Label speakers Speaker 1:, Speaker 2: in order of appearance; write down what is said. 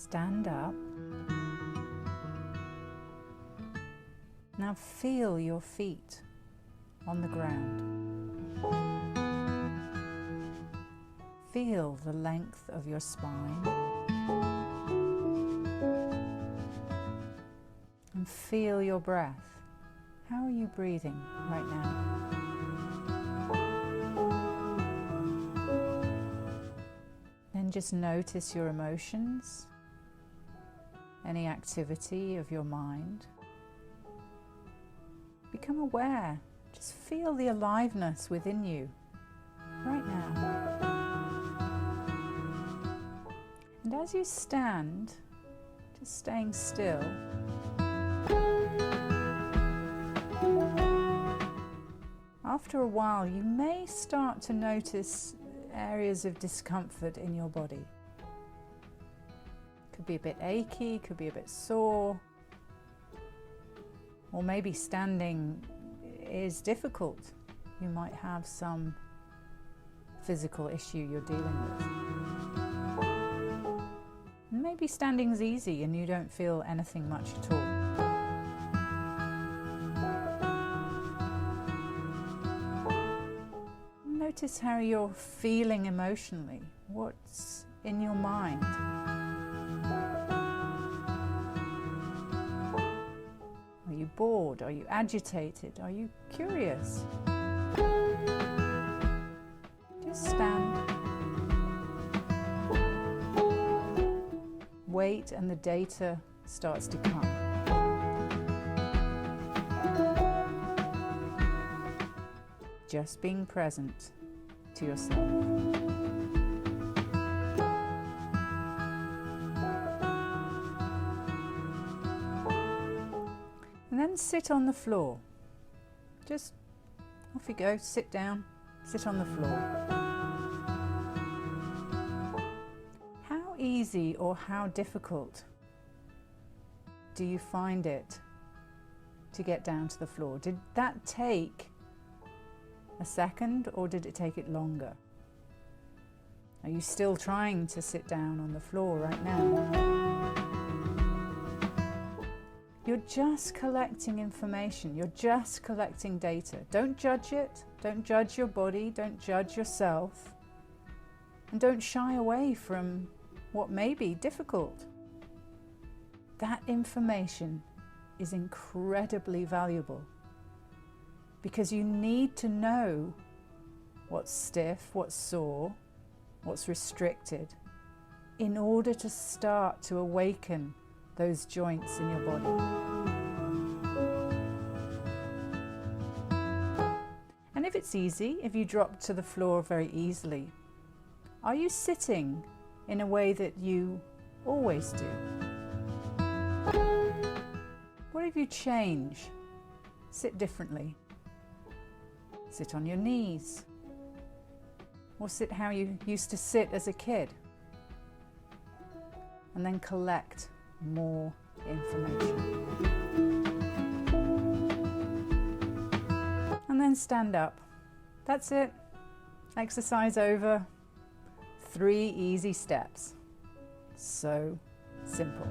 Speaker 1: Stand up. Now feel your feet on the ground. Feel the length of your spine. And feel your breath. How are you breathing right now? Then just notice your emotions, any activity of your mind. Become aware. Just feel the aliveness within you right now. And as you stand, just staying still, after a while you may start to notice areas of discomfort in your body. Could be a bit achy, could be a bit sore, or maybe standing is difficult. You might have some physical issue you're dealing with. Maybe standing's easy and you don't feel anything much at all. Notice how you're feeling emotionally. What's in your mind? Are you bored? Are you agitated? Are you curious? Just stand. Wait and the data starts to come. Just being present to yourself. And then sit on the floor. Just off you go, sit down, sit on the floor. How easy or how difficult do you find it to get down to the floor? Did that take a second or did it take it longer? Are you still trying to sit down on the floor right now? You're just collecting information. You're just collecting data. Don't judge it. Don't judge your body. Don't judge yourself. And don't shy away from what may be difficult. That information is incredibly valuable because you need to know what's stiff, what's sore, what's restricted in order to start to awaken those joints in your body. And if it's easy, if you drop to the floor very easily, are you sitting in a way that you always do? What if you change? Sit differently. Sit on your knees. Or sit how you used to sit as a kid. And then collect more information. And then stand up. That's it. Exercise over. 3 easy steps. So simple.